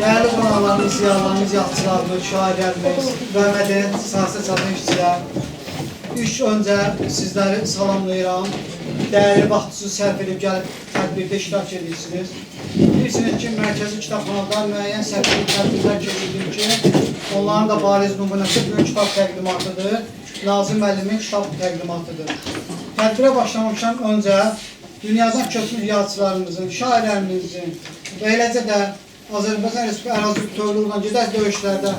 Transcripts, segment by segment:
Değerli qonaqlarımız, ziyalarımız, yazıçılarımız, şairlərimiz və mədəniyyət sahəsi çalışan işçilər, İlk öncə sizləri salamlayıram. Dəyərli vaxtınızı sərf edib gəlib tədbirdə iştirak edirsiniz. Bilirsiniz ki, mərkəzi kitabxanadan müəyyən sərfəli tədbirlər keçirdim ki, onların da bariz nümunəsi böyük kitab təqdimatıdır. Nazim müəllimin kitab təqdimatıdır. Tədbirə başlamışdan öncə dünyadan köklü yazıçılarımızın, şairlərimizin və eləcə də Azərbaycan Respublikası ərazi bütövlüyü gedək döyüşlərdə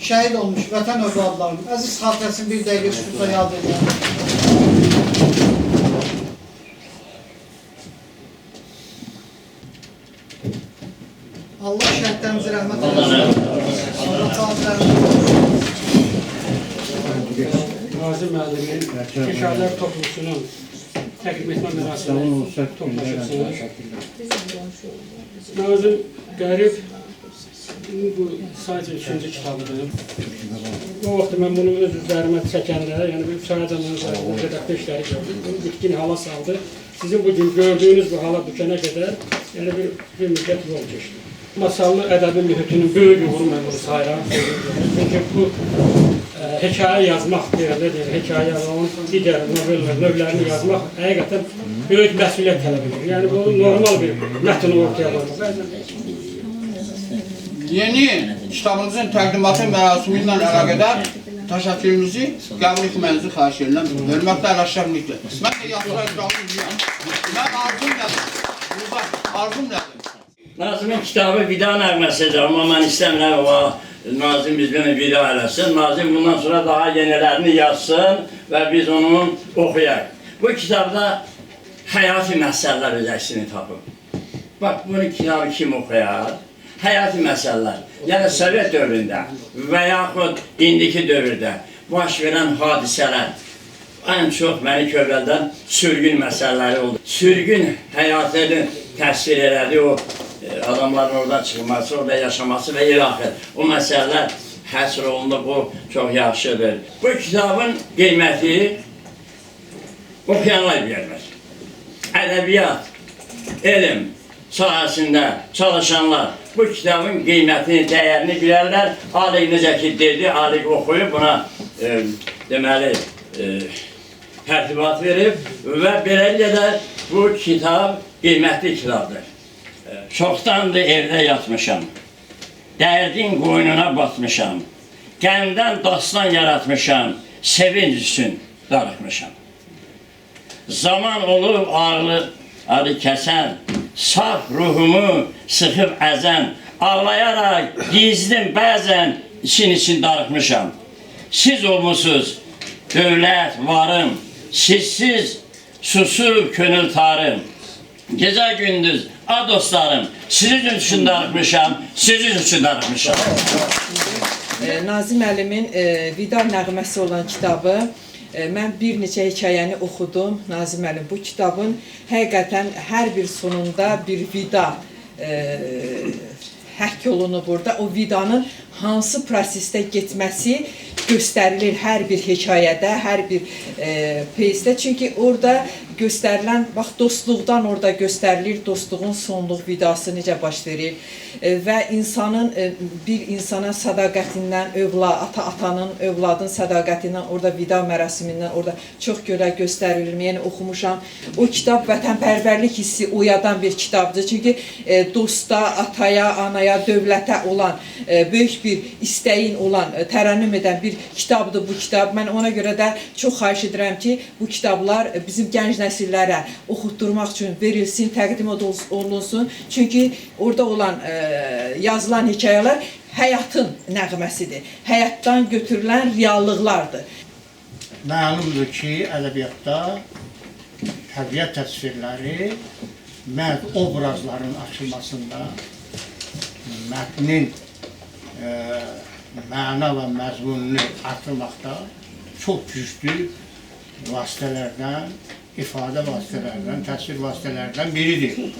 şəhid olmuş vətən övladlarının əziz xatirəsini bir dəqiqə sükutla yad edirəm. Allah şəhidlərimizi rəhmət eylesin. Allah xatirələrini Nazim müəllimin Şirkadlar Topluluğunun təqdim etmə mərasimində toplaşırsınız. Nazim qərib bu sadəcə 3-cü kitabıdır. O vaxt mən bunu öz üzərimə çəkəndə, yəni bir sayacamın rədaktor işləri gördüm. Bunu bitkin hala saldı. Sizin bugün gördüyünüz bu hala düşənə qədər yəni bir müddət yol keçdi. Masallı ədəbi mühitinin böyük uğuru mən bunu sayıram. Çünki bu hekayə yazmaq deyirlər, hekayə və onun digər növlərini yazmaq həqiqətən böyük məsuliyyət tələb edir. Yəni bu normal bir mətn ortaya qoymaq. Yeni kitabımızın təqdimatı mərasimi ilə əlaqədar təşəkkürümüzü qəbul etmənizi xahiş edirəm. Hörmətli əlaqəşərlikdir. Mən də yazılar ekrafı izləyəm. Mən arzum nədir? Burada arzum nədir? Nazimin kitabı vida nəğməsidir, amma mən istəmirəm o Nazim bizimlə vida eləsin. Nazim bundan sonra daha yenilərini yazsın və biz onu oxuyaq. Bu kitabda həyati məsələlər öz əksini tapıb. Bax, bunu kitabı kim oxuyar? Həyati məsələlər, yəni Sovet dövründə və yaxud indiki dövrdə baş verən hadisələr ən çox məni kövrəldən sürgün məsələləri oldu. Sürgün həyatını təsvir elədi, o adamların oradan çıxması, orada yaşaması və ilaxır. O məsələlər həsr olundu, bu çox yaxşıdır. Bu kitabın qiyməti oxuyanlar bilərlər. Ədəbiyyat, elm sahəsində çalışanlar bu kitabın qiymətini, dəyərini bilərlər. Alik necə ki dedi, Alik oxuyub buna deməli tərtibat verib və beləliklə də bu kitab qiymətli kitabdır. Çoxdandır evdə yatmışam, dərdin qoynuna batmışam, qəmdən dastan yaratmışam, sevinc üçün darıxmışam. Zaman olub ağrı kəsən, saf ruhumu sıxıb əzən, ağlayaraq gizlim bəzən için darıxmışam. Siz olmuşsuz, dövlət, varım, sizsiz susub könül tarım. Gecə gündüz, dostlarım, sizin üçün darıxmışam, sizin üçün darıxmışam. Nazim müəllimin vida nəğməsi olan kitabı, mən bir neçə hekayəni oxudum. Nazim müəllim bu kitabın həqiqətən hər bir sonunda bir vida həkk olunur burada. O vidanın hansı prosesdə getməsi göstərilir hər bir hekayədə, hər bir peysdə. Çünki orada göstərilən, bax, dostluqdan orada göstərilir, dostluğun sonluq vidası necə baş verir və insanın, bir insana sədaqətindən, ata-atanın, övladın sədaqətindən, orada vida mərasimindən, orada çox görə göstərilir. Yəni, oxumuşam. O kitab vətənpərvərlik hissi oyadan bir kitabdır. Çünki dosta, ataya, anaya, dövlətə olan, böyük bir istəyin olan, tərənnüm edən bir kitabdır bu kitab. Mən ona görə də çox xahiş edirəm ki, bu kitablar bizim gənc nəsillərə oxutturmaq üçün verilsin, təqdim olunsun. Çünki orada olan, yazılan hekayələr həyatın nəğməsidir. Həyatdan götürülən reallıqlardır. Məlumdur ki, ədəbiyyatda təbiət təsvirləri obrazların açılmasında, mətnin məna və məzmununu artırmaqda çox güclü vasitələrdən, ifadə vasitələrdən, təsvir vasitələrdən biridir.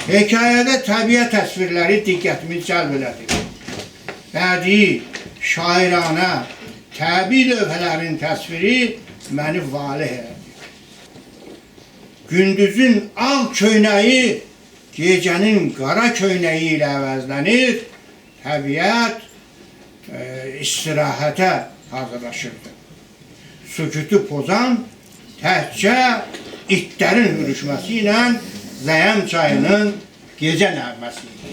Hekayədə təbiət təsvirləri diqqətimi cəlb elədi. Bədii, şairanə, təbii lövhələrin təsviri məni valeh elədi. Gündüzün al köynəyi gecənin qara köynəyi ilə əvəzlənir, təbiət istirahətə hazırlaşırdı. Sükutu pozan təkcə itlərin hürüşməsi ilə Zəyəm çayının gecə nəğməsi idi.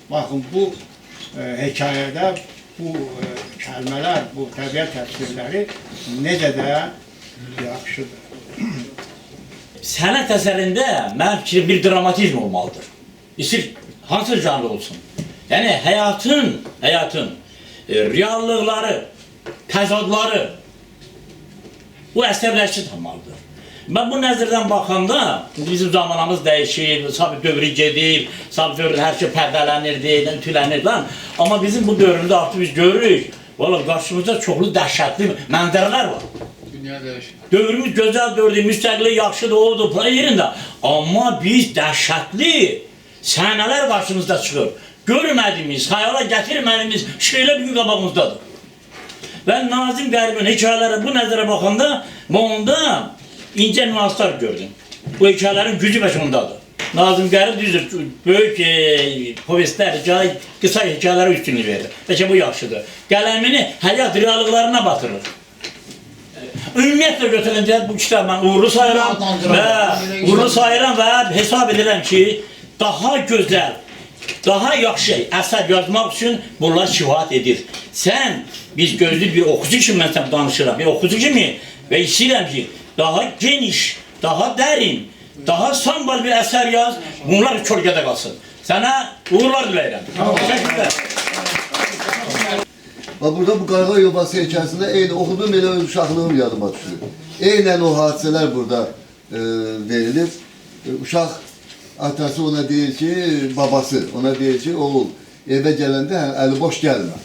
Baxın, bu hekayədə bu kəlmələr, bu təbiət təsvirləri necə də yaxşıdır. Sənət əsərində mənim fikrim bir dramatizm olmalıdır. İstir hansı janr olsun. Yəni həyatın reallıqları, təzadları bu əsərləşdirilməlidir. Mən bu nəzərdən baxanda bizim zamanımız dəyişir, sabit dövrü gedir, sabit dövrü hər şey pərdələnirdi, ütülənirdi. Amma bizim bu dövrümüzdə artıq biz görürük, valla qarşımızda çoxlu dəhşətli mənzərələr var. Dünya dəyişir. Dövrümüz gözəl dövrdür, müstəqillik yaxşıdır, oldu, falan yerində. Amma biz dəhşətli səhnələr qarşımızda çıxır. Görmədiyimiz, xəyala gətirmədiyimiz şeylər bugün qabağımızdadır. Və Nazim Qəribin hekayələri bu nəzərə baxanda, onda incə nüanslar gördüm. Bu hekayələrin gücü bəşundadır. Nazim Qərib düzdür, böyük povestlər, qısa hekayələrə üstünlük verir. Bəlkə bu yaxşıdır. Qələmini həyat reallıqlarına batırır. Ümumiyyətlə götürüncə bu kitab mən uğurlu sayıram və hesab edirəm ki, daha gözəl, daha yaxşı əsər yazmaq üçün bunlar şifaat edir. Sən, biz gözlü bir oxucu kimi mən sənə danışıram, bir oxucu kimi və istəyirəm ki, daha geniş, daha dərin, daha sambal bir əsər yaz, bunlar kölgədə qalsın. Sənə uğurlar diləyirəm. Təşəkkürlər. Burada bu qarğa yuvası hekayəsində eyni oxudum, elə öz uşaqlığım yadıma düşür. Eynən o hadisələr burada verilir. Uşaq atası ona deyir ki, babası ona deyir ki, oğul evə gələndə əli boş gəlmə.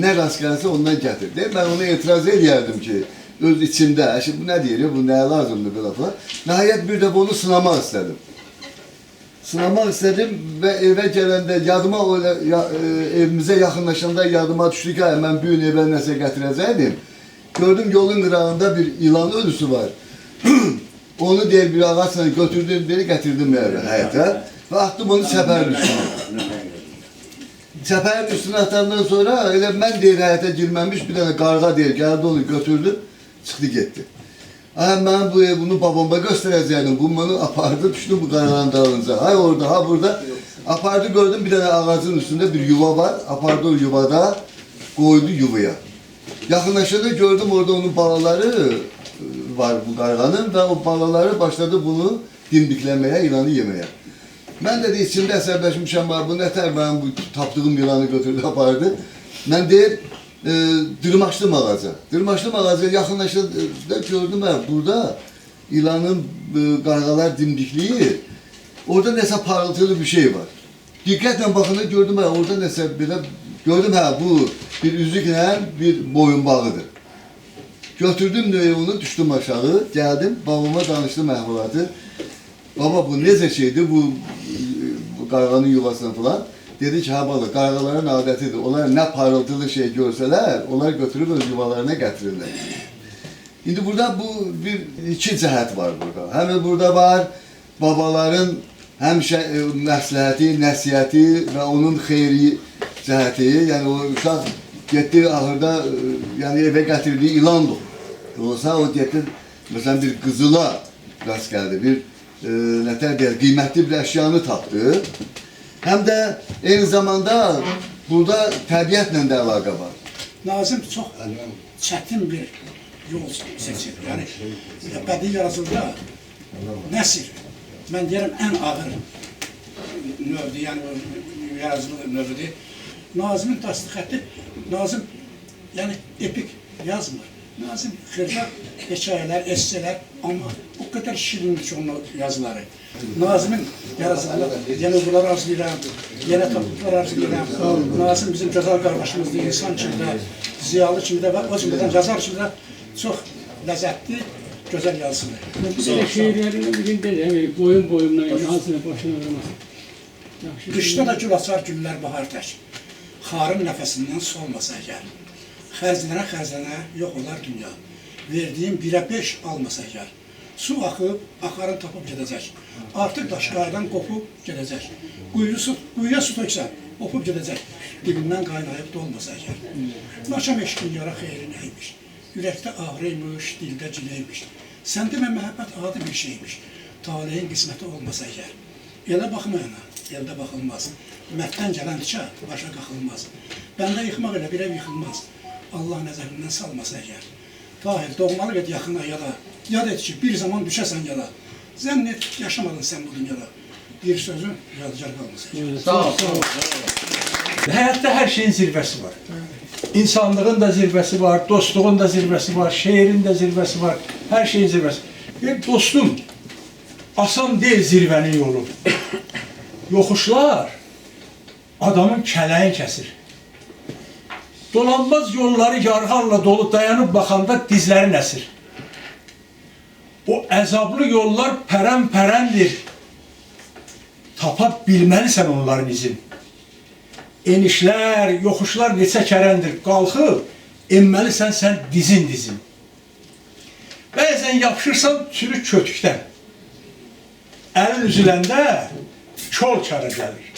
Nə rast gəlsə ondan gətir. Mən ona etiraz edərdim ki, öz içimdə, bu nə deyir, bu nəyə lazımdır belə falan. Nəhayət bir dəfə onu sınamaq istədim. Sınamaq istədim və evə gələndə yadıma, evimizə yaxınlaşanda yadıma düşdü ki, mən bir gün evə nəsə gətirəcəkdim. Gördüm yolun qırağında bir ilan ölüsü var. Onu deyir bir ağaçla götürdüm, deyir, gətirdim evə həyətə və atdım onu səpərin üstüne. Səpərin üstüne atandan sonra elə mən deyir həyətə girməmiş bir dənə qarğa deyir, gəldi onu götürdü, çıxdı getdi. Mən bunu babama göstərəcəydim, bunu apardı, düşdüm bu qarğanın dalınca. Hay orada, ha burada. Apardı, gördüm bir dənə ağacın üstündə bir yuva var, apardı o yuvada, qoydu yuvaya. Yaxınlaşanda gördüm orada onun balaları var bu qarğanın və o balaları başladı bunu dimbikləməyə, ilanı yeməyə. Mən də içimdə əsəbləşmişəm, bu nətər mənim bu tapdığım yılanı götürdü, apardı. Mən deyir, dırmaşdım ağaca. Dırmaşdım ağaca, yaxınlaşanda gördüm burada ilanın qarğalar dimdikliyir. Orada nəsə parıltılı bir şey var. Diqqətlə baxında gördüm orada nəsə belə, gördüm bu bir üzüklə bir boyun bağıdır. Götürdüm onu, düşdüm aşağı, gəldim, babama danışdım əhvalatı. Baba bu necə şeydir, bu qarğanın yuvasına falan. Dedi ki, bala, qarğaların adətidir. Onlar nə parıltılı şey görsələr, onlar götürüb öz yuvalarına gətirirlər. İndi burada bu iki cəhət var burada. Həmin burada var babaların həmişə məsləhəti, nəsiyyəti və onun xeyri cəhəti. Yəni o uşaq getdi ahırda, yəni evə gətirdiyi ilandır. Olsa o getdi, məsələn bir qızıla rast gəldi, bir nətər deyək, qiymətli bir əşyanı tapdı. Həm də eyni zamanda burada təbiətlə də əlaqə var. Nazim çox çətin bir yol seçir. Yəni, bədii yaradıcılıqda nəsr, mən deyirəm, ən ağır növdür, yəni yaradıcılıq növdür. Nazimin dastı xətti, Nazim, yəni epik yazmır. Nazim xırda hekayələr, esselər, amma o qədər şirindir ki, onun yazıları. Nazimin yaradıcılığı, yenə bunları arzulayıram, yenə tapdıqları arzulayıram. Nazim bizim gözəl qardaşımızdır, insan kimi də, ziyalı kimi də və o cümlədən yazar kimi də çox ləzzətli, gözəl yazısıdır. Bir də şeirlərinin birində boyun-boyundan hansını başına vurmaz. Qışda da gül açar, güllər bahar tək. Xarın nəfəsindən solmasa əgər. Xərzlənə yox olar dünya. Verdiyim 1'ə 5 almasa əgər. Su axıb, axarın tapıb gedəcək. Artıq daşqaydan qopub gedəcək. Quyuya su töksən, opub gedəcək, dibindən qaynayıb dolmasa əgər. Naşam eşqin yara xeyri nəymiş, ürəkdə ağrıymış, dildə cinəymiş. Sən demə məhəbbət adi bir şeymiş, taleyin qisməti olmasa əgər. Elə baxmayana, əldə baxılmaz, mətdən gələn tikə başa qaxılmaz. Bəndə yıxmaq elə bir ev yıxılmaz, Allah nəzərindən salmasa əgər. Tahir, doğmalı et yaxına yada, yad et ki, bir zaman düşəsən yada. Zənn et, yaşamadın sən bu dünyada. Bir sözün yadigar qalmasın. Sağ ol. Həyatda hər şeyin zirvəsi var. İnsanlığın da zirvəsi var, dostluğun da zirvəsi var, şeirin də zirvəsi var, hər şeyin zirvəsi. Dostum, asan deyil zirvənin yolu. Yoxuşlar adamın kələyin kəsir. Dolanmaz yolları yarğanla dolu dayanıb baxanda dizlərin əsir. O əzablı yollar pərən-pərəndir. Tapa bilməlisən onların izin. Enişlər, yoxuşlar neçə kərəndir. Qalxıb, enməlisən sən dizin-dizin. Bəzən yapışırsan sürü kötükdən. Əlin üzüləndə kol kara gəlir.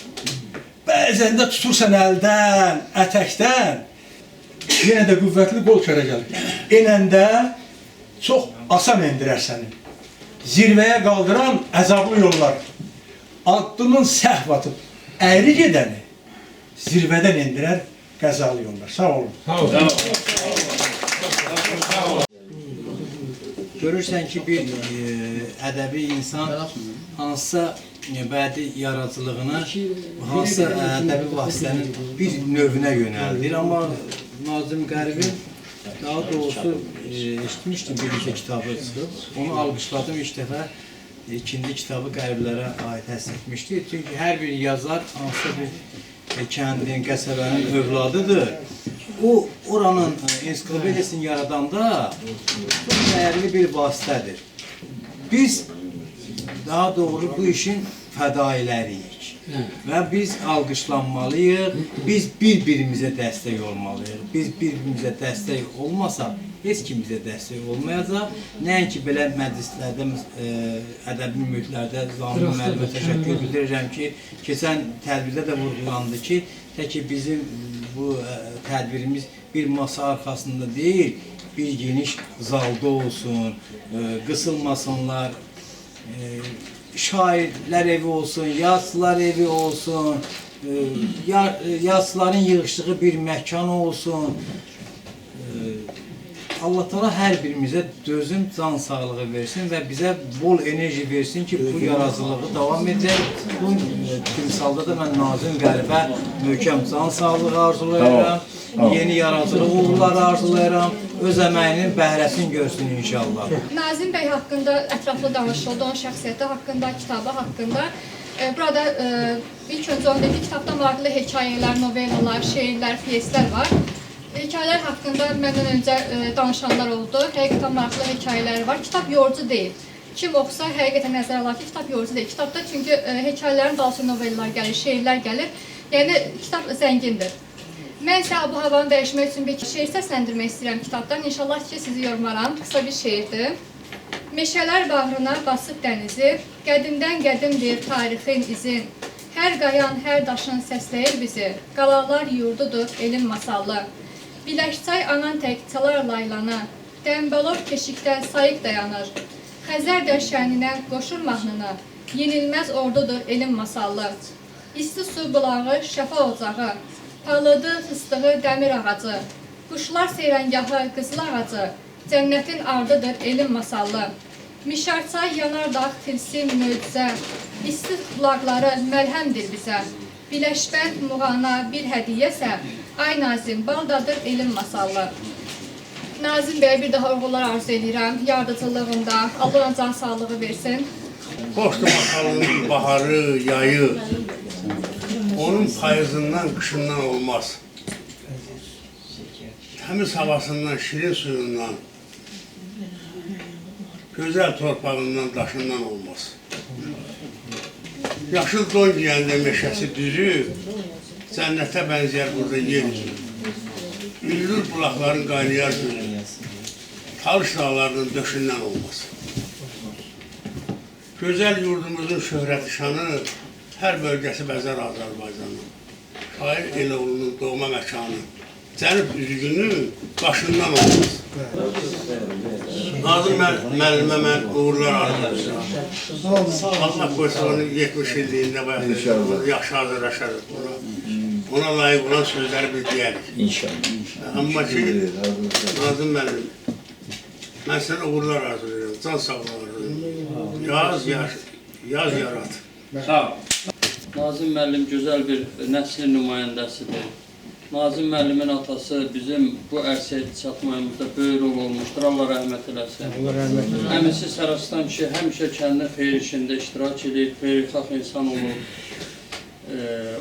Bəzən də tutursan əldən, ətəkdən, yenə də qüvvətli qol kara gəlir. Enəndə çox asan endirər səni. Zirvəyə qaldıran əzablı yollar. Addımın səhv atıb, əyri gedəni zirvədən endirər qəzalı yollar. Sağ olun. Görürsən ki, bir ədəbi insan hansısa bədii yaradıcılığını, hansısa ədəbi vasitənin bir növünə yönəldir. Amma Nazım Qəribin daha doğrusu eşitmişdim bir neçə kitabı çıxıb. Onu alqışladım ilk dəfə. İkinci kitabı qəriblərə aid həsr etmişdi. Çünki hər bir yazar hansısa bir kəndin, qəsəbənin övladıdır. O, oranın ensiklopediyasını yaradanda çox dəyərli bir vasitədir. Biz daha doğru bu işin fədailəriyik və biz alqışlanmalıyıq, biz bir-birimizə dəstək olmalıyıq. Biz bir-birimizə dəstək olmasaq, heç kim bizə dəstək olmayacaq. Nəinki belə məclislərdə, ədəbi mühitlərdə Zamir müəllimə təşəkkür bildirirəm ki, keçən tədbirdə də vurğulandı ki, təki bizim bu tədbirimiz bir masa arxasında deyil, bir geniş zalda olsun, qısılmasınlar, şairlər evi olsun, yazıçılar evi olsun, yazıçıların yığışdığı bir məkan olsun. Allah Teala hər birimizə dözüm, can sağlığı versin və bizə bol enerji versin ki, bu yaradıcılığı davam edək. Bu timsalda da mən Nazım Qəribə möhkəm can sağlığı arzulayıram, yeni yaradıcılıq uğurları arzulayıram, öz əməyinin bəhrəsini görsün inşallah. Nazim bəy haqqında ətraflı danışıldı, onun şəxsiyyəti haqqında, kitabı haqqında. Burada ilk öncə ondakı kitabdan maraqlı hekayələr, novellalar, şeirlər, pyeslər var. Hekayələr haqqında məndən öncə danışanlar oldu. Həqiqətən maraqlı hekayələri var. Kitab yorucu deyil. Kim oxusa həqiqətən nəzərə alır ki, kitab yorucu deyil. Kitabda çünki hekayələrin dalsın novellalar gəlir, şeirlər gəlir. Yəni, kitab zəngindir. Mən isə bu havanı dəyişmək üçün bir şeir səsləndirmək istəyirəm kitabdan. İnşallah ki, sizi yormaram. Qısa bir şeirdir. Meşələr bağrına basıb dənizi, qədimdən qədimdir tarixin izin. Hər qayan, hər daşın səsləyir bizi. Qalalar yurdudur, elin masallı. Biləşçay anan tək çalar laylanı, Dəmbəlov keşikdə sayıq dayanır. Xəzər dərşəninə qoşur mahnını, yenilməz ordudur elin masallı. İsti su bulağı, şəfa ocağı, palıdı, fıstığı, dəmir ağacı. Quşlar seyrəngahı, qızıl ağacı, cənnətin ardıdır elin masallı. Mişarçay, yanardağ, tilsim, möcüzə, isti bulaqları məlhəmdir bizə. Biləşbənd muğana bir hədiyyəsə, ay Nazim, baldadır elin masallı. Nazim bəyə bir daha uğurlar arzu edirəm, yaradıcılığında, Allah ona can sağlığı versin. Qoşdu masalının baharı, yayı, onun payızından, qışından olmaz. Təmiz havasından, şirin suyundan, gözəl torpağından, daşından olmaz. Yaşıl don giyəndə meşəsi düzü, cənnətə bənzəyər burada yer üzü. Üllür bulaqların qaynayar gözü, Talış dağlarının döşündən olmaz. Gözəl yurdumuzun şöhrəti şanı, hər bölgəsi bəzər Azərbaycanın. Tahir Eloğlu'nun doğma məkanı. Cənub üzgünün başından olmaz. Nazım müəllimə mən uğurlar arzulayıram. Allah qoysa onun 70 illiyində yaxşı hazırlaşarıq. Ona layiq olan sözləri biz deyərik. İnşallah. Amma ki, Nazım müəllim, mən sənə uğurlar arzulayıram. Can sağlığı arzulayıram. Yaz yarat. Sağ ol. Nazım müəllim gözəl bir nəslin nümayəndəsidir. Nazım müəllimin atası bizim bu ərsəyə çatmamızda böyük rol olmuşdur. Allah rəhmət eləsin. Əmisi Səraslan kişi həmişə kəndin xeyir işində iştirak edir, xeyirxah insan olur.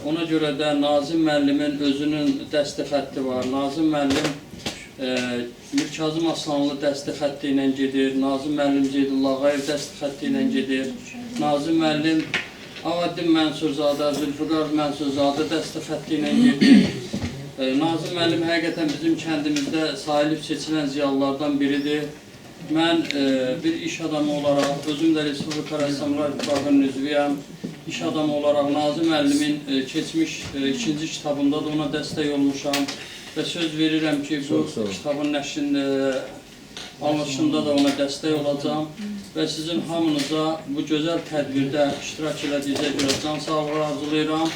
Ona görə də Nazım müəllimin özünün dəsti xətti var. Nazım müəllim Mürkazım Aslanlı dəsti xətti ilə gedir. Nazım müəllim Zeydullah Ağayev dəsti xətti ilə gedir. Nazım müəllim Avaddin Mənsurzadə, Zülfüqar Mənsurzadə dəsti xətti ilə gedir. Nazım müəllim həqiqətən bizim kəndimizdə sahilib seçilən ziyalılardan biridir. Mən bir iş adamı olaraq, özüm də Respublika Rəssamlar İttifaqının üzvüyəm. İş adamı olaraq Nazım müəllimin keçmiş ikinci kitabında da ona dəstək olmuşam və söz verirəm ki, bu kitabın nəşrində, alınışında da ona dəstək olacağam və sizin hamınıza bu gözəl tədbirdə iştirak elədiyinizə görə can sağlığı arzulayıram.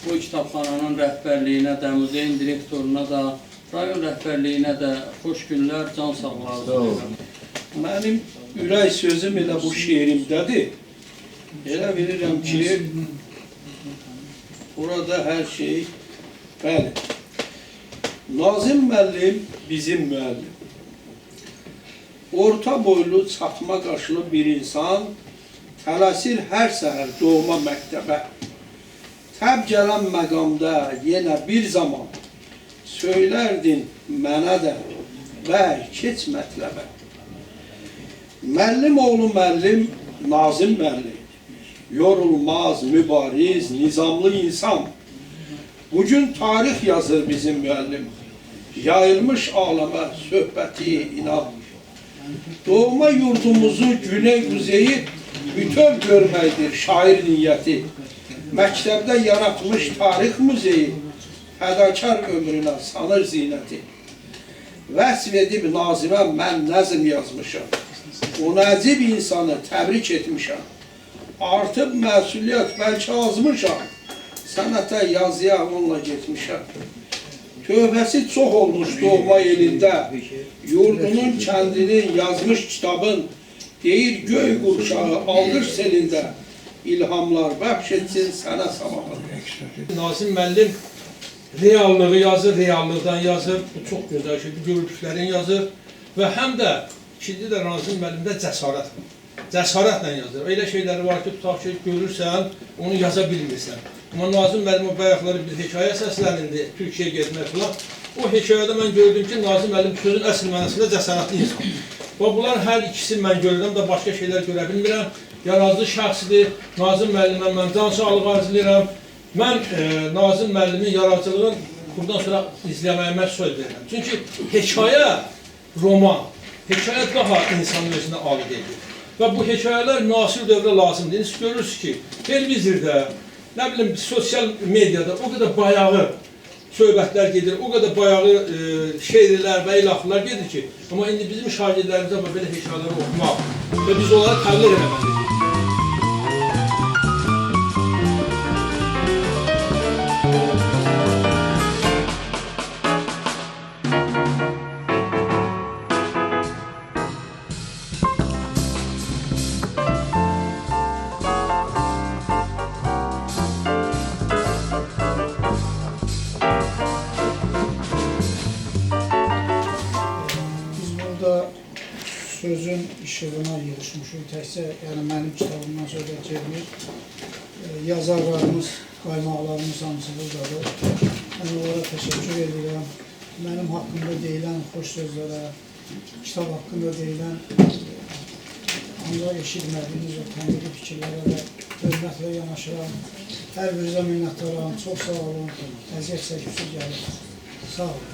Bu kitabxananın rəhbərliyinə də, muzeyin direktoruna da, rayon rəhbərliyinə də xoş günlər, can sağlığı arzulayıram. Mənim ürək sözüm elə bu şeirimdədir. Elə verirəm ki, orada hər şey, bəli, Nazım müəllim bizim müəllim. Orta boylu, çatma qaşlı bir insan tələsir hər səhər doğma məktəbə. Təb gələn məqamda yenə bir zaman söylərdin mənə də, bəy, keç mətləbə. Müəllim oğlu müəllim, Nazım müəllim, yorulmaz, mübariz, nizamlı insan. Bugün tarix yazır bizim müəllim, yayılmış aləmə söhbəti inan. Doğma yurdumuzu güney-quzeyi bütöv görməkdir şair niyyəti. Məktəbdə yaratmış tarix muzeyi, fədakar ömrünə sanır zinəti. Vəsf edib Nazimə mən nəzm yazmışam, o nəcib insanı təbrik etmişəm. Artıb məsuliyyət bəlkə azmışam, sənətə yazıya onunla getmişəm. Tövbəsi çox olmuş doğma elində, yurdunun, kəndinin yazmış kitabın, deyir göy qurşağı aldır selində, ilhamlar bəxş etsin sənə sabahın. Nazım müəllim reallığı yazır, reallıqdan yazır, bu çox gözəl şeydir, gördüklərini yazır və həm də ikinci də Nazım müəllimdə cəsarət var. Cəsarətlə yazır. Elə şeyləri var ki, tutaq ki, görürsən, onu yaza bilmirsən. Amma Nazım müəllim o bayaqları bir hekayə səslənindi, Türkiyəyə getmək falan. O hekayədə mən gördüm ki, Nazım müəllim sözün əsl mənasında cəsarətli insan. Və bunlar hər ikisi mən görürəm də başqa şeylər görə bilmirəm. Yaradıcı şəxsidir, Nazım müəllimə mən can sağlığı arzulayıram. Mən Nazım müəllimin yaradıcılığını buradan sonra izləməyimə söz verirəm. Çünki hekayə, roman, hekayə daha insanın özünə aid edir. Və bu hekayələr müasir dövrə lazımdır. Siz görürsünüz ki, televizorda, nə bilim, sosial mediada o qədər bayağı söhbətlər gedir, o qədər bayağı şeirlər və ilahlar gedir ki, amma indi bizim şagirdlərimizə belə hekayələri oxumaq və biz onları təbliğ etməliyik. Sözün işığına yığışmışıq, təkcə yəni mənim kitabımdan söhbət çəkmir. Yazarlarımız, qaymaqlarımız hamısı buradadır. Mən onlara təşəkkür edirəm. Mənim haqqımda deyilən xoş sözlərə, kitab haqqında deyilən ancaq eşitmədiyiniz o təmiri fikirlərə və hörmətlə yanaşıram. Hər birinizə minnətdaram, çox sağ olun, əziyyət çəkmişsiniz gəlin. Sağ olun.